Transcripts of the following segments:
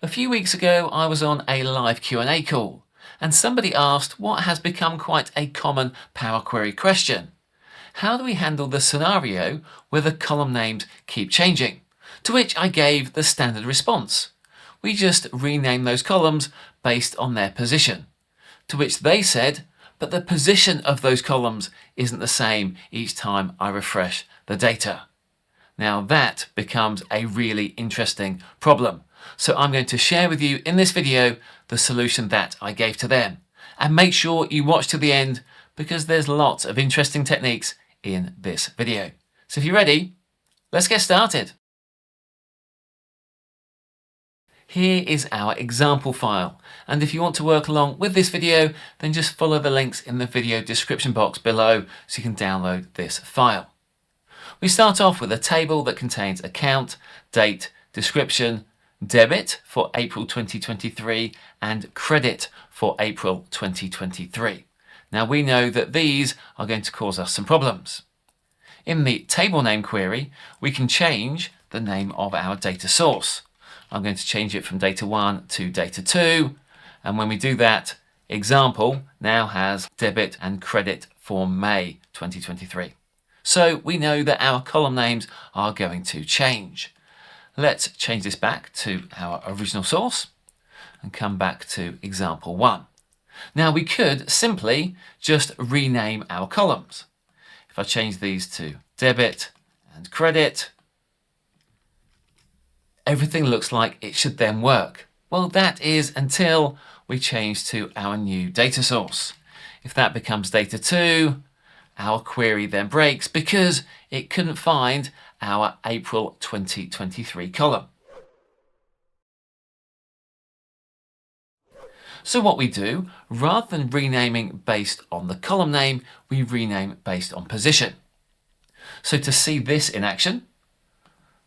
A few weeks ago, I was on a live Q&A call, and somebody asked what has become quite a common Power Query question. How do we handle the scenario where the column names keep changing? To which I gave the standard response. We just rename those columns based on their position. To which they said, but the position of those columns isn't the same each time I refresh the data. Now that becomes a really interesting problem. So I'm going to share with you in this video the solution that I gave to them. And make sure you watch to the end because there's lots of interesting techniques in this video. So if you're ready, let's get started. Here is our example file, and if you want to work along with this video, then just follow the links in the video description box below so you can download this file. We start off with a table that contains account, date, description, debit for April 2023 and credit for April 2023. Now we know that these are going to cause us some problems. In the table name query, we can change the name of our data source. I'm going to change it from data 1 to data 2, and when we do that, example now has debit and credit for May 2023. So we know that our column names are going to change. Let's change this back to our original source and come back to example 1. Now we could simply just rename our columns. If I change these to debit and credit, everything looks like it should then work. Well, that is until we change to our new data source. If that becomes data 2, our query then breaks because it couldn't find our April 2023 column. So what we do, rather than renaming based on the column name, we rename based on position. So to see this in action,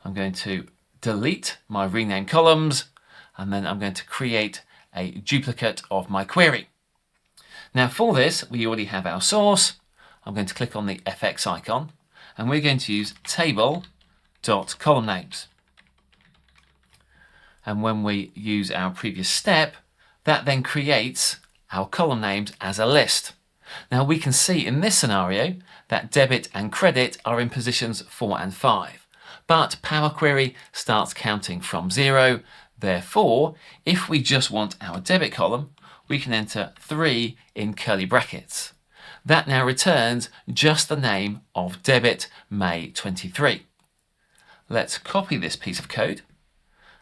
I'm going to delete my rename columns, and then I'm going to create a duplicate of my query. Now for this, we already have our source. I'm going to click on the FX icon, and we're going to use table.columnNames. And when we use our previous step, that then creates our column names as a list. Now we can see in this scenario that debit and credit are in positions 4 and 5, but Power Query starts counting from 0. Therefore, if we just want our debit column, we can enter 3 in curly brackets. That now returns just the name of debit May 23. Let's copy this piece of code,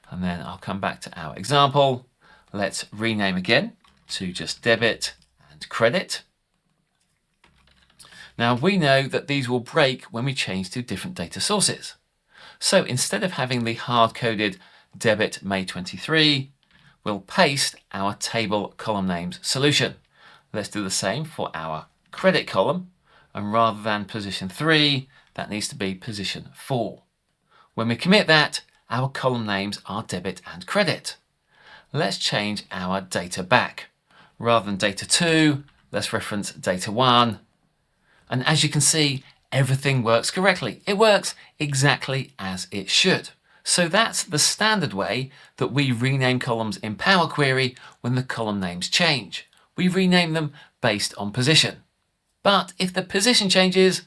and then I'll come back to our example. Let's rename again to just debit and credit. Now we know that these will break when we change to different data sources. So instead of having the hard-coded debit May 23, we'll paste our table column names solution. Let's do the same for our credit column, and rather than position 3, that needs to be position 4. When we commit that, our column names are debit and credit. Let's change our data back. Rather than data 2, let's reference data 1. And as you can see, everything works correctly. It works exactly as it should. So that's the standard way that we rename columns in Power Query when the column names change. We rename them based on position. But if the position changes,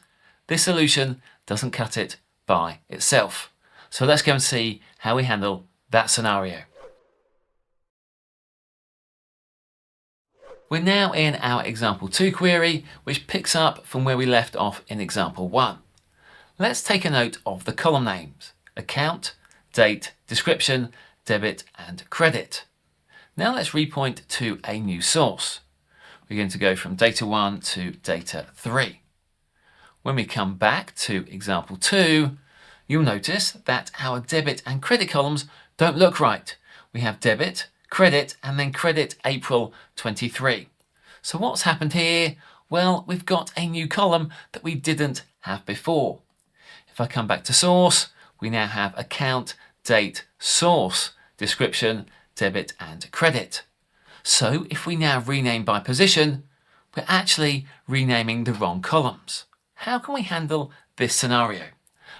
this solution doesn't cut it by itself. So let's go and see how we handle that scenario. We're now in our example 2 query, which picks up from where we left off in example 1. Let's take a note of the column names: account, date, description, debit and credit. Now let's repoint to a new source. We're going to go from data 1 to data 3. When we come back to example 2, you'll notice that our debit and credit columns don't look right. We have debit, credit, and then credit April 23. So what's happened here? Well, we've got a new column that we didn't have before. If I come back to source, we now have account, date, source, description, debit, and credit. So if we now rename by position, we're actually renaming the wrong columns. How can we handle this scenario?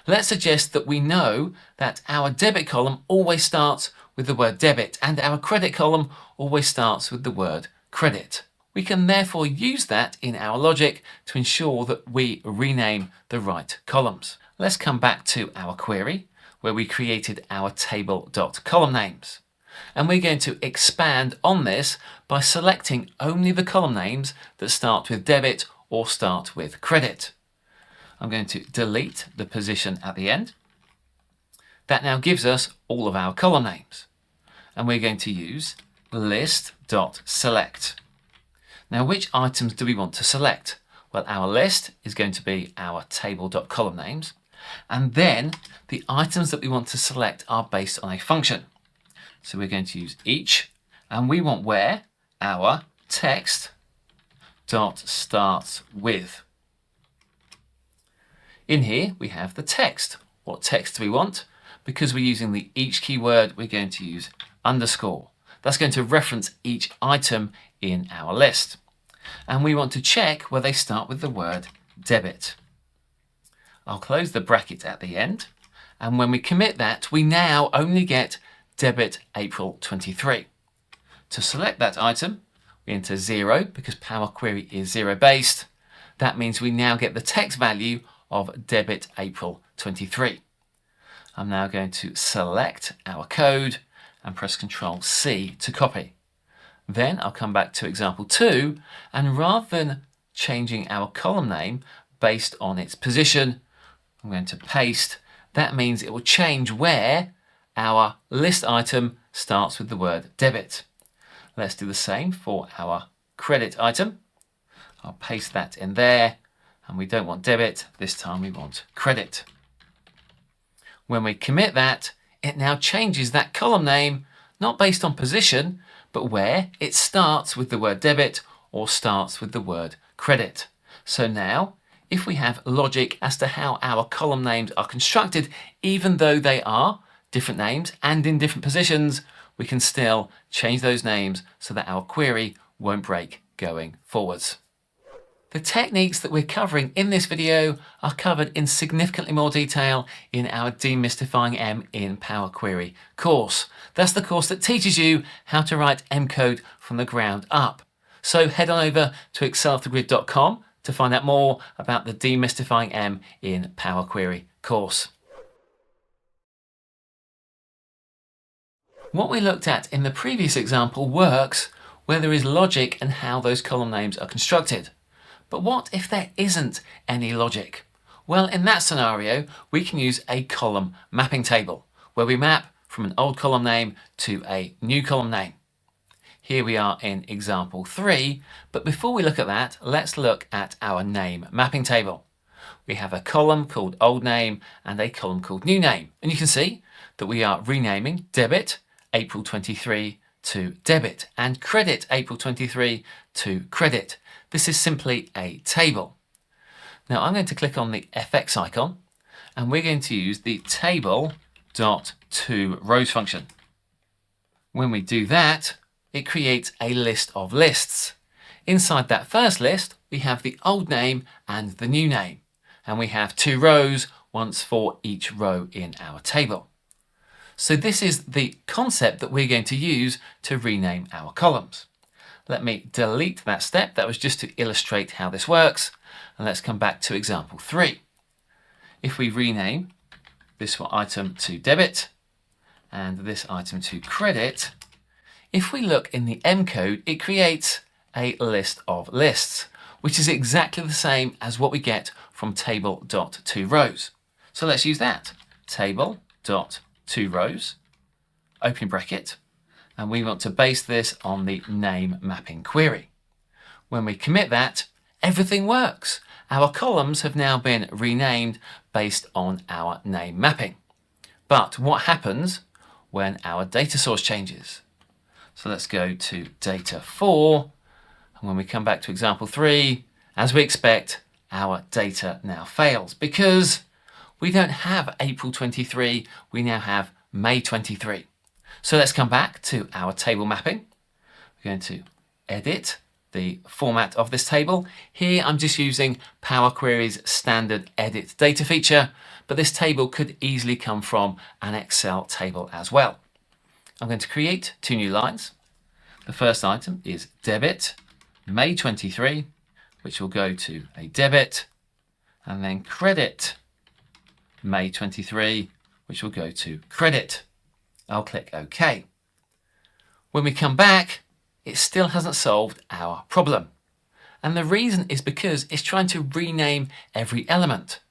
Let's suggest that we know that our debit column always starts with the word debit, and our credit column always starts with the word credit. We can therefore use that in our logic to ensure that we rename the right columns. Let's come back to our query where we created our table.column names. And we're going to expand on this by selecting only the column names that start with debit or start with credit. I'm going to delete the position at the end. That now gives us all of our column names. And we're going to use list.select. Now, which items do we want to select? Well, our list is going to be our table.column names. And then the items that we want to select are based on a function. So we're going to use each, and we want where our text dot starts with. In here we have the text. What text do we want? Because we're using the each keyword, we're going to use underscore. That's going to reference each item in our list. And we want to check where they start with the word debit. I'll close the bracket at the end. And when we commit that, we now only get debit April 23. To select that item, we enter 0 because Power Query is 0 based. That means we now get the text value of debit April 23. I'm now going to select our code and press Ctrl C to copy. Then I'll come back to example 2, and rather than changing our column name based on its position, I'm going to paste. That means it will change where our list item starts with the word debit. Let's do the same for our credit item. I'll paste that in there, and we don't want debit, this time we want credit. When we commit that, it now changes that column name, not based on position, but where it starts with the word debit or starts with the word credit. So now, if we have logic as to how our column names are constructed, even though they are different names and in different positions, we can still change those names so that our query won't break going forwards. The techniques that we're covering in this video are covered in significantly more detail in our Demystifying M in Power Query course. That's the course that teaches you how to write M code from the ground up. So head on over to exceloffthegrid.com to find out more about the Demystifying M in Power Query course. What we looked at in the previous example works where there is logic and how those column names are constructed. But what if there isn't any logic? Well, in that scenario, we can use a column mapping table where we map from an old column name to a new column name. Here we are in example 3, but before we look at that, let's look at our name mapping table. We have a column called old name and a column called new name. And you can see that we are renaming debit April 23 to debit and credit April 23 to credit. This is simply a table. Now I'm going to click on the FX icon and we're going to use the table.toRows function. When we do that, it creates a list of lists. Inside that first list, we have the old name and the new name. And we have 2 rows, once for each row in our table. So this is the concept that we're going to use to rename our columns. Let me delete that step. That was just to illustrate how this works. And let's come back to example 3. If we rename this item to debit and this item to credit, if we look in the M code, it creates a list of lists, which is exactly the same as what we get from table.toRows. So let's use that. Table.toRows, open bracket, and we want to base this on the name mapping query. When we commit that, everything works. Our columns have now been renamed based on our name mapping. But what happens when our data source changes? So let's go to data 4, and when we come back to example 3, as we expect, our data now fails because we don't have April 23, we now have May 23. So let's come back to our table mapping. We're going to edit the format of this table. Here I'm just using Power Query's standard edit data feature, but this table could easily come from an Excel table as well. I'm going to create 2 new lines. The first item is debit May 23, which will go to a debit, and then credit May 23, which will go to credit. I'll click OK. When we come back, it still hasn't solved our problem. And the reason is because it's trying to rename every element.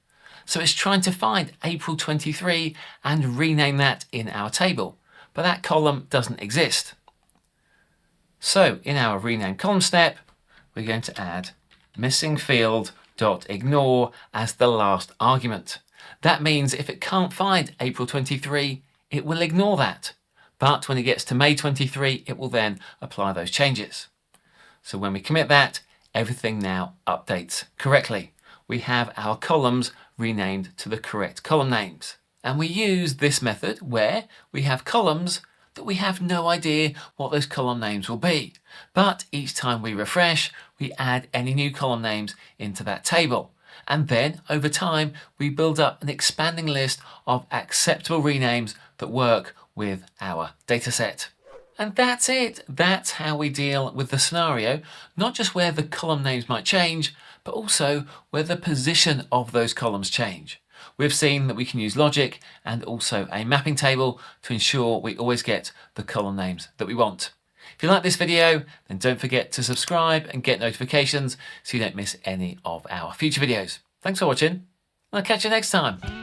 So it's trying to find April 23 and rename that in our table, but that column doesn't exist. So in our rename column step, we're going to add missing field.ignore as the last argument. That means if it can't find April 23, it will ignore that. But when it gets to May 23, it will then apply those changes. So when we commit that, everything now updates correctly. We have our columns renamed to the correct column names. And we use this method where we have columns that we have no idea what those column names will be. But each time we refresh, we add any new column names into that table. And then over time, we build up an expanding list of acceptable renames that work with our dataset. And that's it. That's how we deal with the scenario, not just where the column names might change, but also where the position of those columns change. We've seen that we can use logic and also a mapping table to ensure we always get the column names that we want. If you like this video, then don't forget to subscribe and get notifications so you don't miss any of our future videos. Thanks for watching, and I'll catch you next time.